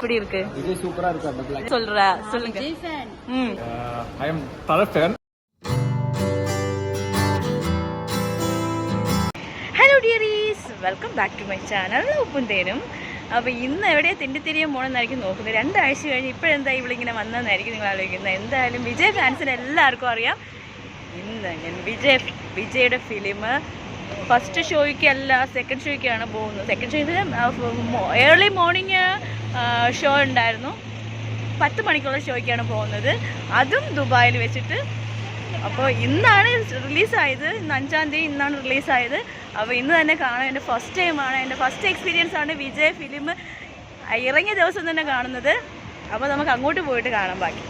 எப்படி இருக்கு? விஜய் சூப்பரா இருக்கு அந்த சொல்லுங்க. Vijay fan. I am Thala fan. Hello dearies, welcome back to my channel ഉപ്പും തേനും. അപ്പോൾ ഇന്ന് എവിടെയാണ് തെണ്ടിത്തിരിയാൻ പോകണമെന്നായിരിക്കും നോക്കുന്നത്. 2 ആഴ്ച കഴിഞ്ഞ് ഇപ്പോഴെന്താ ഇവളിങ്ങനെ വന്നതെന്നായിരിക്കും നിങ്ങൾ ആലോചിക്കുന്നത്. എന്തായാലും വിജയ് ഫാൻസിന് എല്ലാവർക്കും അറിയാം, ഇന്ന് ഞാൻ വിജയുടെ ഫിലിം ഫസ്റ്റ് ഷോയ്ക്ക് അല്ല സെക്കൻഡ് ഷോയ്ക്കാണ് പോകുന്നത്. സെക്കൻഡ് ഷോയ്ക്ക് ഏർലി മോർണിംഗ് ഷോ ഉണ്ടായിരുന്നു, 10 മണിക്കുള്ള ഷോയ്ക്കാണ് പോകുന്നത്, അതും ദുബായിൽ വെച്ചിട്ട്. അപ്പോൾ ഇന്നാണ് റിലീസായത്, ഇന്ന് 5-ാം തീയതി ഇന്നാണ് റിലീസായത്. അപ്പോൾ ഇന്ന് തന്നെ കാണാൻ എൻ്റെ ഫസ്റ്റ് ടൈമാണ്, എൻ്റെ ഫസ്റ്റ് എക്സ്പീരിയൻസ് ആണ് വിജയ് ഫിലിം ഇറങ്ങിയ ദിവസം തന്നെ കാണുന്നത്. അപ്പോൾ നമുക്ക് അങ്ങോട്ട് പോയിട്ട് കാണാം ബാക്കി.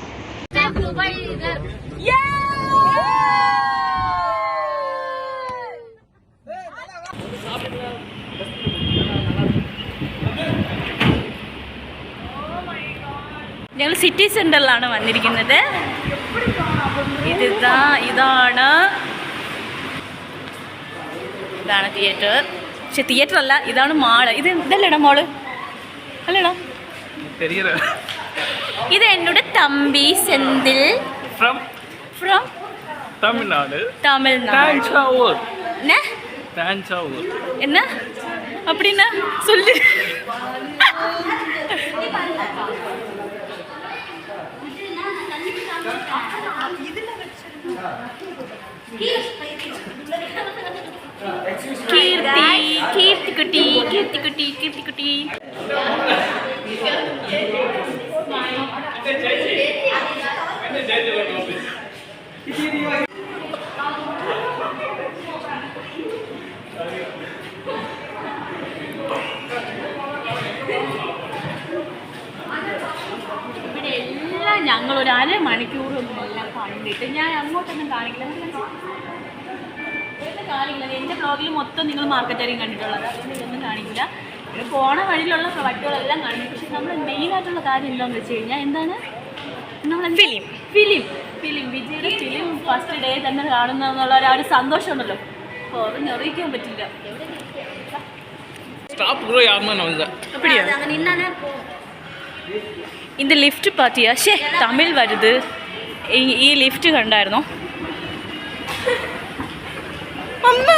ഞങ്ങൾ സിറ്റി സെന്ററിലാണ് വന്നിരിക്കുന്നത്. ഇതാണ് തിയേറ്റർ. പക്ഷെ തിയേറ്റർ അല്ല, ഇതാണ് മാള്. ഇതല്ലേടാ മോള്? അല്ലേടാ? ഇത് എന്നോട് തമ്പി സെന്തിൽ ഫ്രം തമിഴ്നാട്. என்ன அப்படின்னா சொல்லு. கீர்த்தி ഞങ്ങളൊരു 1/2 മണിക്കൂറൊന്നും എല്ലാം കണ്ടിട്ട് ഞാൻ അങ്ങോട്ടൊന്നും കാണിക്കില്ല. എൻ്റെ ബ്ലോഗിൽ മൊത്തം നിങ്ങൾ മാർക്കറ്റേറിയം കണ്ടിട്ടുള്ളത്, അതുകൊണ്ട് ഇതൊന്നും കാണിക്കില്ല. പിന്നെ പോണ വഴിയിലുള്ള പ്രൊഡക്റ്റുകളെല്ലാം കാണിക്കും. പക്ഷെ നമ്മൾ മെയിനായിട്ടുള്ള കാര്യം എന്താണെന്ന് വെച്ച് കഴിഞ്ഞാൽ എന്താണ്, നമ്മൾ ഫിലിം വിജയുടെ ഫിലിം ഫസ്റ്റ് ഡേ തന്നെ കാണുന്നതെന്നുള്ള ഒരു സന്തോഷമുണ്ടല്ലോ, പറഞ്ഞറിയിക്കാൻ പറ്റില്ല. இந்த லிஃப்ட் பார்த்தியா? ஷே தமிழ் வருது. ഈ ലിഫ്റ്റ് കണ്ടായിരുന്നോ? അമ്മ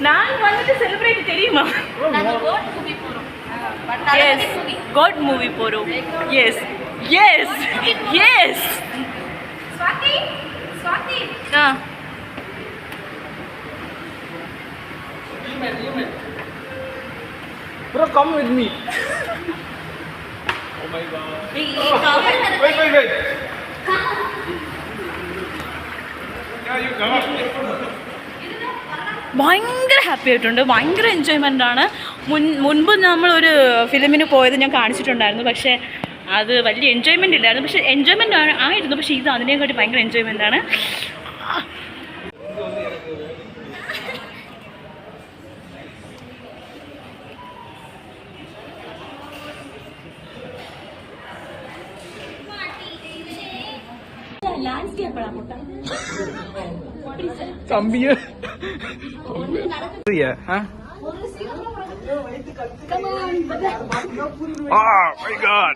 நான் வந்துட்டு செலிப்ரேட் தெரியுமா? கோட் மூவி போறோம். Yes Bro, come with me. Oh my god. Wait. Yeah, you come up. ഭയങ്കര ഹാപ്പി ആയിട്ടുണ്ട്, ഭയങ്കര എൻജോയ്മെൻ്റ് ആണ്. മുൻപ് നമ്മളൊരു ഫിലിമിന് പോയത് ഞാൻ കാണിച്ചിട്ടുണ്ടായിരുന്നു, പക്ഷേ അത് വലിയ എൻജോയ്മെൻ്റ് ഇല്ലായിരുന്നു. പക്ഷേ എൻജോയ്മെൻ്റ് ആയിരുന്നു, പക്ഷേ ഇത് അതിനെക്കാട്ടി ഭയങ്കര എൻജോയ്മെൻ്റ് ആണ്. தம்பிய Oh my god.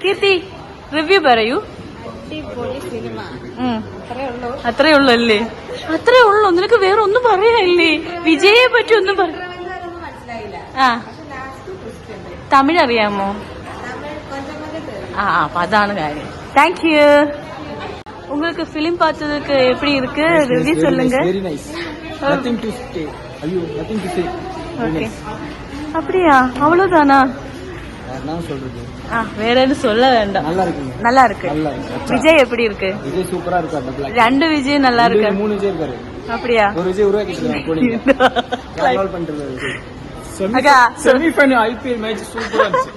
Keerthi review പറയൂ. അത്രേ ഉള്ളൂ അല്ലേ? അത്രേ ഉള്ളൂ. നിനക്ക് വേറെ ഒന്നും പറയാനില്ലേ? വിജയെ പറ്റി ഒന്നും പറ. ആ തമിഴ് അറിയാമോ? ആ അപ്പൊ അതാണ് കാര്യം. Thank you. உங்களுக்கு ஃபிலிம் பார்த்ததுக்கு எப்படி இருக்கு? ரிவ்யூ சொல்லுங்க. Very nice. Nothing to say. ஐயோ, nothing to say. ஓகே. அப்படியா? அவ்வளவுதானா? நான் சொல்றது. வேற எதுவும் சொல்ல வேண்டாம். நல்லா இருக்குங்க. நல்லா இருக்கு. நல்லா இருக்கு. விஜய் எப்படி இருக்கு? விஜய் சூப்பரா இருக்கு. அந்த பிளாக். ரெண்டு விஜய் நல்லா இருக்கு. 3 விஜய் இருக்காரு. அப்படியா? ஒரு விஜய் உருவாக்கிட்டு போனீங்க. கால் பண்றது. அக்கா செமி ஃபைனல் ஐபிஎல் மேட்ச் சூப்பரா இருந்துச்சு.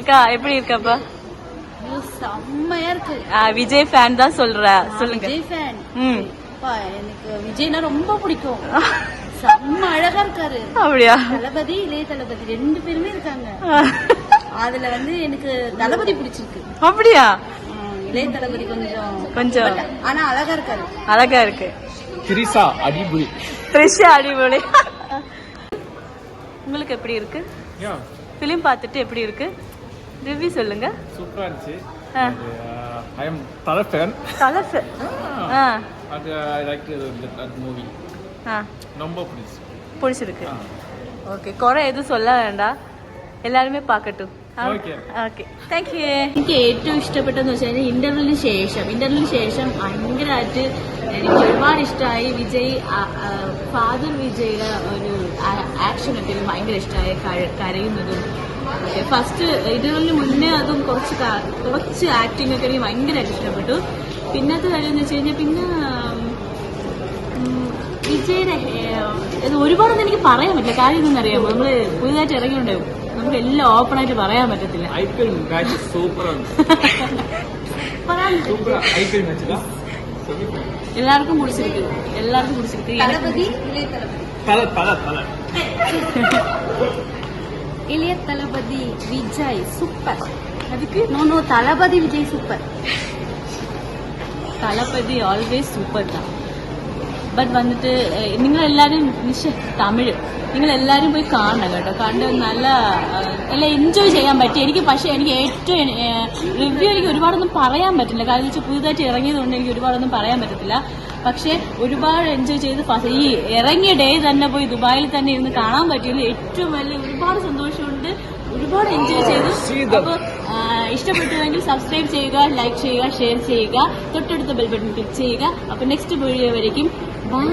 அக்கா எப்படி இருக்கப்பா? செம்மையா இருக்கு. விஜய் ஃபேன் தான் சொல்லுங்க. விஜய் ஃபேன். எனக்கு விஜய்னா ரொம்ப பிடிக்கும். செம்ம அழகா இருக்காரு. அப்படியா? தளபதி இளைய தளபதி 2 பேருமே இருக்காங்க. அதுல வந்து எனக்கு தளபதி பிடிச்சிருக்கு. அப்படியா? இளைய தளபதி கொஞ்சம் ஆனா அழகா இருக்காரு. அழகா இருக்கு. த்ரிஷா அடிபுலி. த்ரிஷா அடிபுலி. உங்களுக்கு எப்படி இருக்கு? ஃபிலிம் பார்த்துட்டு எப்படி இருக்கு? ரிவ்யூ சொல்லுங்க. சூப்பரா இருந்துச்சு. ஐ அம் தல ஃபேன். தல ஃபேன். அது ஐ லைக் தட் மூவி. ரொம்ப பிடிச்சிருக்கு. ஓகே, குறை எதுவும் சொல்ல வேண்டாம். എല്ലാവരുമേ പാക്കട്ടു. Okay, thank you. എനിക്ക് ഏറ്റവും ഇഷ്ടപ്പെട്ടെന്ന് വെച്ചാൽ ഇന്റർവ്യൂവിന് ശേഷം ഭയങ്കരമായിട്ട് എനിക്ക് ഒരുപാട് ഇഷ്ടമായി. വിജയ് ഫാദർ വിജയുടെ ഒരു ആക്ഷനൊക്കെ എനിക്ക് ഭയങ്കര ഇഷ്ടമായി. കരയുന്നതും ഫസ്റ്റ് ഇന്റർവ്യൂവിന് മുന്നേ അതും കുറച്ച് ആക്ടിംഗ് ഒക്കെ എനിക്ക് ഭയങ്കരമായിട്ട് ഇഷ്ടപ്പെട്ടു. പിന്നത്തെ കാര്യം എന്ന് വെച്ച് കഴിഞ്ഞാൽ പിന്നെ വിജയുടെ ഒരുപാടൊന്നും എനിക്ക് പറയാൻ പറ്റില്ല. കാര്യം എന്തെന്നറിയാമോ, നമ്മള് പുതിയതായിട്ട് ഇറങ്ങിയിട്ടുണ്ടാവും, നമുക്ക് എല്ലാം ഓപ്പൺ ആയിട്ട് പറയാൻ പറ്റത്തില്ല. ஐபிஎல் மேட்ச் சூப்பரா இருந்துச்சு. சூப்பரா ஐபிஎல் மேட்ச்ல എല്ലാവർക്കും പിടിച്ചിരിക്കും. தளபதி இளைய தளபதி. தல இளைய தளபதி விஜய் சூப்பர். அதுக்கு நோ தளபதி Vijay super. Thalapathy always super தான். ബട്ട് വന്നിട്ട് നിങ്ങളെല്ലാവരും തമിഴ് നിങ്ങളെല്ലാവരും പോയി കാണണം കേട്ടോ. കണ്ട് നല്ല എല്ലാം എൻജോയ് ചെയ്യാൻ പറ്റി. പക്ഷേ എനിക്ക് ഏറ്റവും റിവ്യൂ എനിക്ക് ഒരുപാടൊന്നും പറയാൻ പറ്റില്ല. കാരണം വെച്ചാൽ പുതുതായിട്ട് ഇറങ്ങിയതുകൊണ്ട് എനിക്ക് ഒരുപാടൊന്നും പറയാൻ പറ്റത്തില്ല. പക്ഷേ ഒരുപാട് എൻജോയ് ചെയ്ത് ഈ ഇറങ്ങിയ ഡേ തന്നെ പോയി ദുബായിൽ തന്നെ ഇരുന്ന് കാണാൻ പറ്റിയതിൽ ഏറ്റവും വലിയ ഒരുപാട് സന്തോഷമുണ്ട്. ഒരുപാട് എൻജോയ് ചെയ്തു. അപ്പോൾ ഇഷ്ടപ്പെട്ടുവെങ്കിൽ സബ്സ്ക്രൈബ് ചെയ്യുക, ലൈക്ക് ചെയ്യുക, ഷെയർ ചെയ്യുക, തൊട്ടടുത്ത ബെൽ ബട്ടൺ ക്ലിക്ക് ചെയ്യുക. അപ്പോൾ നെക്സ്റ്റ് വീഡിയോ വരയ്ക്കും ബൈ.